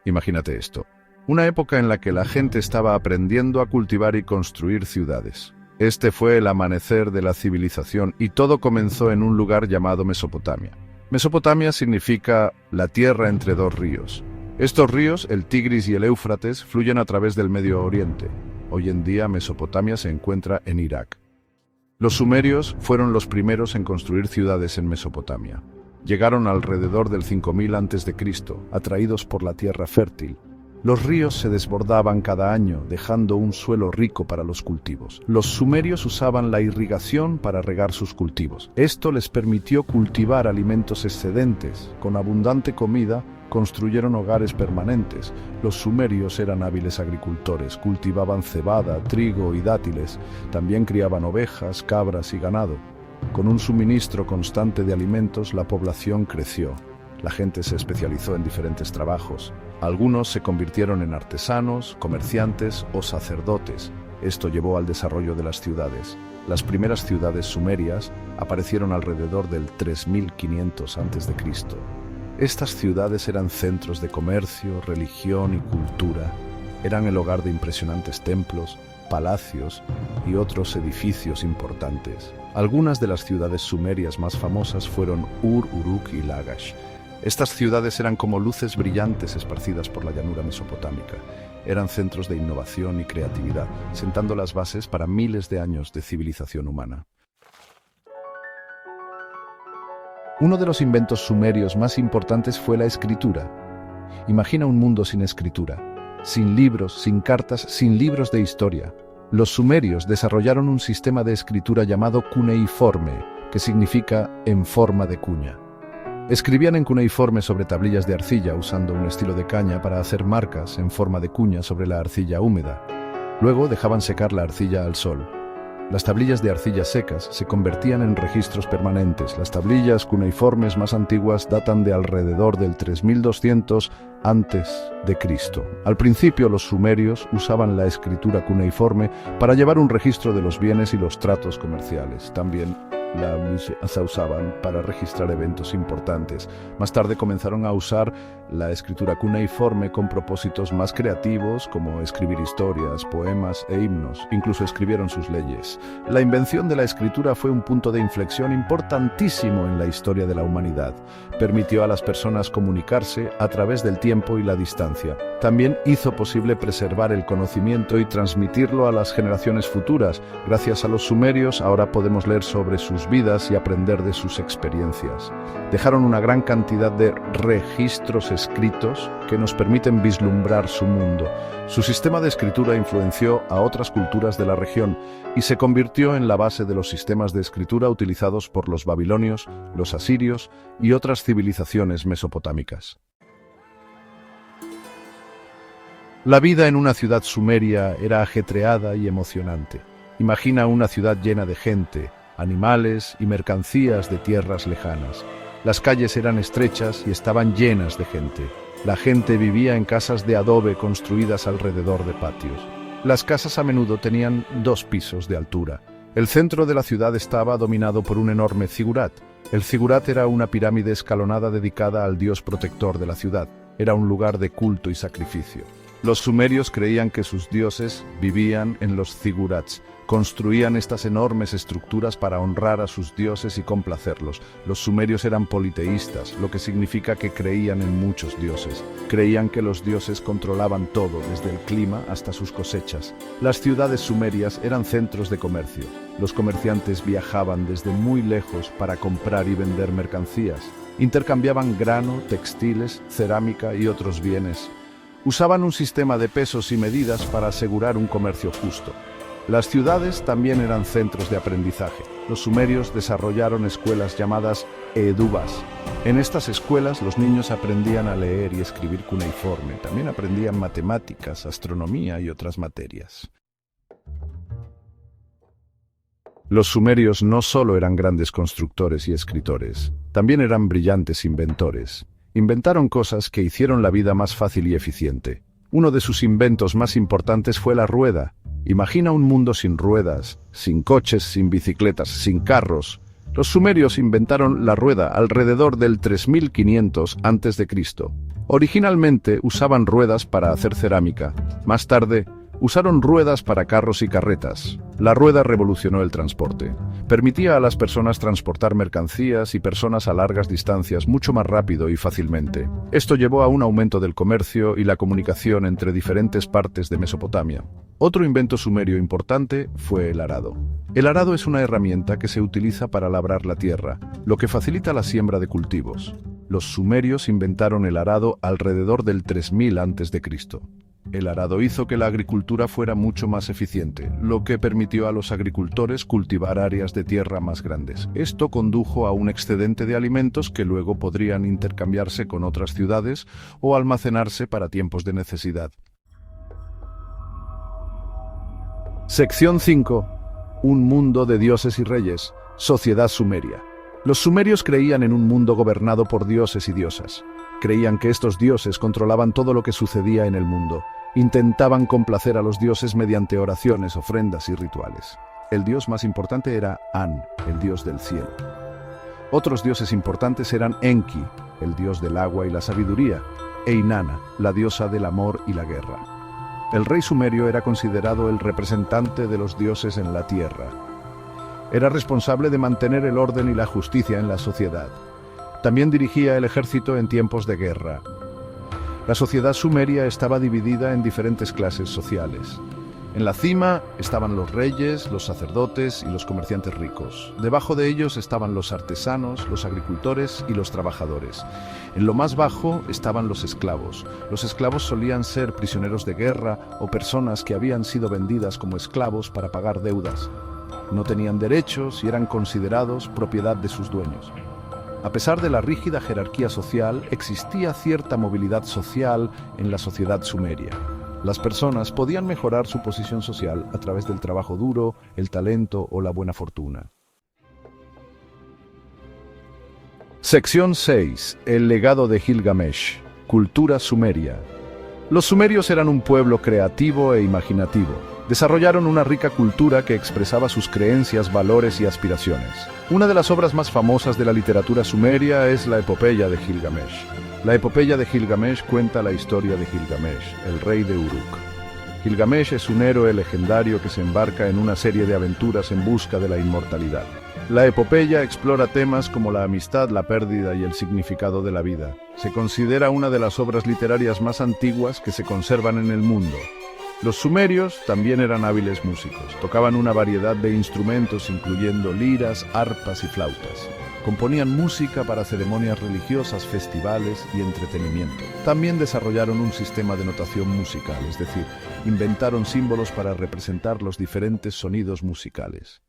Imagínate esto. Una época en la que la gente estaba aprendiendo a cultivar y construir ciudades. Este fue el amanecer de la civilización y todo comenzó en un lugar llamado Mesopotamia. Mesopotamia significa la tierra entre dos ríos. Estos ríos, el Tigris y el Éufrates, fluyen a través del Medio Oriente. Hoy en día Mesopotamia se encuentra en Irak. Los sumerios fueron los primeros en construir ciudades en Mesopotamia. Llegaron alrededor del 5000 a.C., atraídos por la tierra fértil. Los ríos se desbordaban cada año, dejando un suelo rico para los cultivos. Los sumerios usaban la irrigación para regar sus cultivos. Esto les permitió cultivar alimentos excedentes. Con abundante comida, construyeron hogares permanentes. Los sumerios eran hábiles agricultores, cultivaban cebada, trigo y dátiles. También criaban ovejas, cabras y ganado. Con un suministro constante de alimentos, la población creció. La gente se especializó en diferentes trabajos. Algunos se convirtieron en artesanos, comerciantes o sacerdotes. Esto llevó al desarrollo de las ciudades. Las primeras ciudades sumerias aparecieron alrededor del 3500 a.C. Estas ciudades eran centros de comercio, religión y cultura. Eran el hogar de impresionantes templos, palacios y otros edificios importantes. Algunas de las ciudades sumerias más famosas fueron Ur, Uruk y Lagash. Estas ciudades eran como luces brillantes esparcidas por la llanura mesopotámica. Eran centros de innovación y creatividad, sentando las bases para miles de años de civilización humana. Uno de los inventos sumerios más importantes fue la escritura. Imagina un mundo sin escritura, sin libros, sin cartas, sin libros de historia. Los sumerios desarrollaron un sistema de escritura llamado cuneiforme, que significa en forma de cuña. Escribían en cuneiforme sobre tablillas de arcilla usando un estilo de caña para hacer marcas en forma de cuña sobre la arcilla húmeda. Luego dejaban secar la arcilla al sol. Las tablillas de arcilla secas se convertían en registros permanentes. Las tablillas cuneiformes más antiguas datan de alrededor del 3200 a.C. Al principio, los sumerios usaban la escritura cuneiforme para llevar un registro de los bienes y los tratos comerciales. También la usaban para registrar eventos importantes. Más tarde comenzaron a usar la escritura cuneiforme con propósitos más creativos, como escribir historias, poemas e himnos. Incluso escribieron sus leyes. La invención de la escritura fue un punto de inflexión importantísimo en la historia de la humanidad. Permitió a las personas comunicarse a través del tiempo y la distancia. También hizo posible preservar el conocimiento y transmitirlo a las generaciones futuras. Gracias a los sumerios, ahora podemos leer sobre sus vidas y aprender de sus experiencias. Dejaron una gran cantidad de registros escritos que nos permiten vislumbrar su mundo. Su sistema de escritura influenció a otras culturas de la región y se convirtió en la base de los sistemas de escritura utilizados por los babilonios, los asirios y otras civilizaciones mesopotámicas. La vida en una ciudad sumeria era ajetreada y emocionante. Imagina una ciudad llena de gente, animales y mercancías de tierras lejanas. Las calles eran estrechas y estaban llenas de gente. La gente vivía en casas de adobe construidas alrededor de patios. Las casas a menudo tenían 2 pisos de altura. El centro de la ciudad estaba dominado por un enorme zigurat. El zigurat era una pirámide escalonada dedicada al dios protector de la ciudad. Era un lugar de culto y sacrificio. Los sumerios creían que sus dioses vivían en los zigurats. Construían estas enormes estructuras para honrar a sus dioses y complacerlos. Los sumerios eran politeístas, lo que significa que creían en muchos dioses. Creían que los dioses controlaban todo, desde el clima hasta sus cosechas. Las ciudades sumerias eran centros de comercio. Los comerciantes viajaban desde muy lejos para comprar y vender mercancías. Intercambiaban grano, textiles, cerámica y otros bienes. Usaban un sistema de pesos y medidas para asegurar un comercio justo. Las ciudades también eran centros de aprendizaje. Los sumerios desarrollaron escuelas llamadas edubas. En estas escuelas los niños aprendían a leer y escribir cuneiforme. También aprendían matemáticas, astronomía y otras materias. Los sumerios no solo eran grandes constructores y escritores, también eran brillantes inventores. Inventaron cosas que hicieron la vida más fácil y eficiente. Uno de sus inventos más importantes fue la rueda. Imagina un mundo sin ruedas, sin coches, sin bicicletas, sin carros. Los sumerios inventaron la rueda alrededor del 3500 a.C. Originalmente usaban ruedas para hacer cerámica. Más tarde, usaron ruedas para carros y carretas. La rueda revolucionó el transporte. Permitía a las personas transportar mercancías y personas a largas distancias mucho más rápido y fácilmente. Esto llevó a un aumento del comercio y la comunicación entre diferentes partes de Mesopotamia. Otro invento sumerio importante fue el arado. El arado es una herramienta que se utiliza para labrar la tierra, lo que facilita la siembra de cultivos. Los sumerios inventaron el arado alrededor del 3000 a.C. El arado hizo que la agricultura fuera mucho más eficiente, lo que permitió a los agricultores cultivar áreas de tierra más grandes. Esto condujo a un excedente de alimentos que luego podrían intercambiarse con otras ciudades o almacenarse para tiempos de necesidad. Sección 5. Un mundo de dioses y reyes. Sociedad sumeria. Los sumerios creían en un mundo gobernado por dioses y diosas. Creían que estos dioses controlaban todo lo que sucedía en el mundo. Intentaban complacer a los dioses mediante oraciones, ofrendas y rituales. El dios más importante era An, el dios del cielo. Otros dioses importantes eran Enki, el dios del agua y la sabiduría, e Inanna, la diosa del amor y la guerra. El rey sumerio era considerado el representante de los dioses en la tierra. Era responsable de mantener el orden y la justicia en la sociedad. También dirigía el ejército en tiempos de guerra. La sociedad sumeria estaba dividida en diferentes clases sociales. En la cima estaban los reyes, los sacerdotes y los comerciantes ricos. Debajo de ellos estaban los artesanos, los agricultores y los trabajadores. En lo más bajo estaban los esclavos. Los esclavos solían ser prisioneros de guerra o personas que habían sido vendidas como esclavos para pagar deudas. No tenían derechos y eran considerados propiedad de sus dueños. A pesar de la rígida jerarquía social, existía cierta movilidad social en la sociedad sumeria. Las personas podían mejorar su posición social a través del trabajo duro, el talento o la buena fortuna. Sección 6. El legado de Gilgamesh. Cultura sumeria. Los sumerios eran un pueblo creativo e imaginativo. Desarrollaron una rica cultura que expresaba sus creencias, valores y aspiraciones. Una de las obras más famosas de la literatura sumeria es la epopeya de Gilgamesh. La epopeya de Gilgamesh cuenta la historia de Gilgamesh, el rey de Uruk. Gilgamesh es un héroe legendario que se embarca en una serie de aventuras en busca de la inmortalidad. La epopeya explora temas como la amistad, la pérdida y el significado de la vida. Se considera una de las obras literarias más antiguas que se conservan en el mundo. Los sumerios también eran hábiles músicos. Tocaban una variedad de instrumentos incluyendo liras, arpas y flautas. Componían música para ceremonias religiosas, festivales y entretenimiento. También desarrollaron un sistema de notación musical, es decir, inventaron símbolos para representar los diferentes sonidos musicales.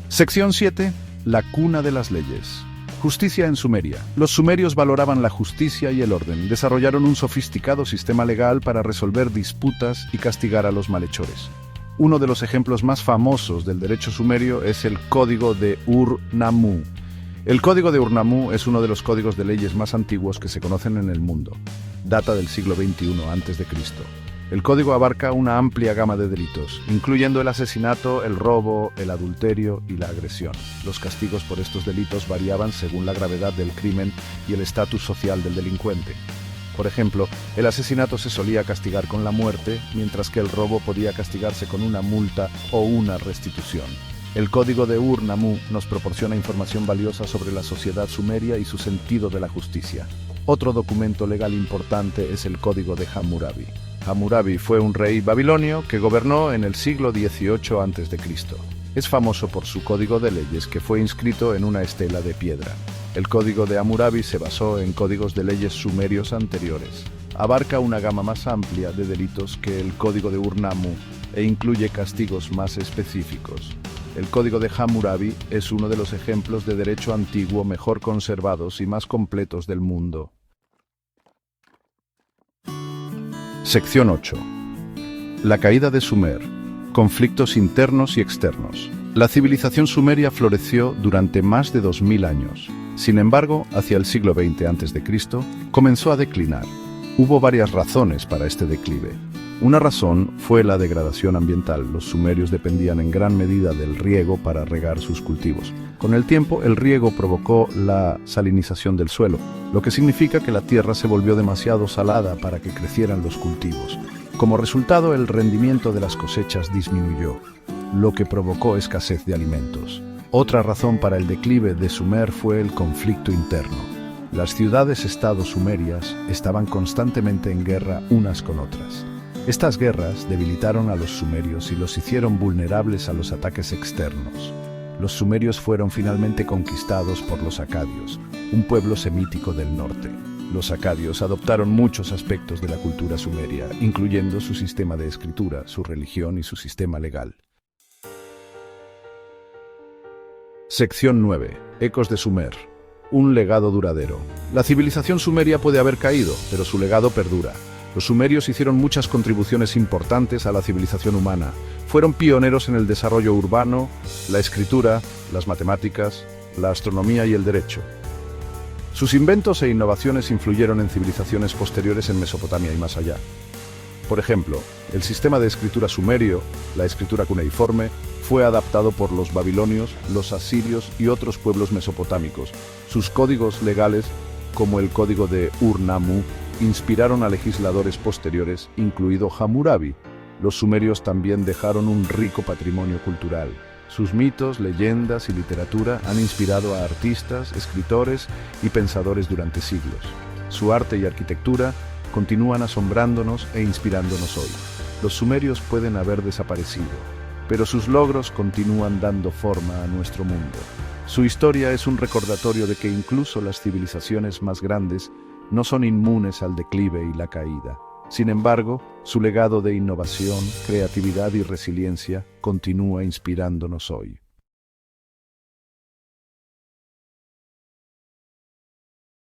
Sección 7. La cuna de las leyes. Justicia en Sumeria. Los sumerios valoraban la justicia y el orden. Desarrollaron un sofisticado sistema legal para resolver disputas y castigar a los malhechores. Uno de los ejemplos más famosos del derecho sumerio es el Código de Ur-Nammu. El Código de Ur-Nammu es uno de los códigos de leyes más antiguos que se conocen en el mundo. Data del siglo XXI a.C. El código abarca una amplia gama de delitos, incluyendo el asesinato, el robo, el adulterio y la agresión. Los castigos por estos delitos variaban según la gravedad del crimen y el estatus social del delincuente. Por ejemplo, el asesinato se solía castigar con la muerte, mientras que el robo podía castigarse con una multa o una restitución. El Código de Ur-Nammu nos proporciona información valiosa sobre la sociedad sumeria y su sentido de la justicia. Otro documento legal importante es el Código de Hammurabi. Hammurabi fue un rey babilonio que gobernó en el siglo XVIII a.C. Es famoso por su código de leyes que fue inscrito en una estela de piedra. El Código de Hammurabi se basó en códigos de leyes sumerios anteriores. Abarca una gama más amplia de delitos que el Código de Ur-Nammu e incluye castigos más específicos. El Código de Hammurabi es uno de los ejemplos de derecho antiguo mejor conservados y más completos del mundo. Sección 8. La caída de Sumer. Conflictos internos y externos. La civilización sumeria floreció durante más de 2000 años. Sin embargo, hacia el siglo XX a.C., comenzó a declinar. Hubo varias razones para este declive. Una razón fue la degradación ambiental. Los sumerios dependían en gran medida del riego para regar sus cultivos. Con el tiempo, el riego provocó la salinización del suelo, lo que significa que la tierra se volvió demasiado salada para que crecieran los cultivos. Como resultado, el rendimiento de las cosechas disminuyó, lo que provocó escasez de alimentos. Otra razón para el declive de Sumer fue el conflicto interno. Las ciudades-estado sumerias estaban constantemente en guerra unas con otras. Estas guerras debilitaron a los sumerios y los hicieron vulnerables a los ataques externos. Los sumerios fueron finalmente conquistados por los acadios, un pueblo semítico del norte. Los acadios adoptaron muchos aspectos de la cultura sumeria, incluyendo su sistema de escritura, su religión y su sistema legal. Sección 9. Ecos de Sumer. Un legado duradero. La civilización sumeria puede haber caído, pero su legado perdura. Los sumerios hicieron muchas contribuciones importantes a la civilización humana. Fueron pioneros en el desarrollo urbano, la escritura, las matemáticas, la astronomía y el derecho. Sus inventos e innovaciones influyeron en civilizaciones posteriores en Mesopotamia y más allá. Por ejemplo, el sistema de escritura sumerio, la escritura cuneiforme, fue adaptado por los babilonios, los asirios y otros pueblos mesopotámicos. Sus códigos legales, como el código de Ur-Nammu, inspiraron a legisladores posteriores, incluido Hammurabi. Los sumerios también dejaron un rico patrimonio cultural. Sus mitos, leyendas y literatura han inspirado a artistas, escritores y pensadores durante siglos. Su arte y arquitectura continúan asombrándonos e inspirándonos hoy. Los sumerios pueden haber desaparecido, pero sus logros continúan dando forma a nuestro mundo. Su historia es un recordatorio de que incluso las civilizaciones más grandes no son inmunes al declive y la caída. Sin embargo, su legado de innovación, creatividad y resiliencia continúa inspirándonos hoy.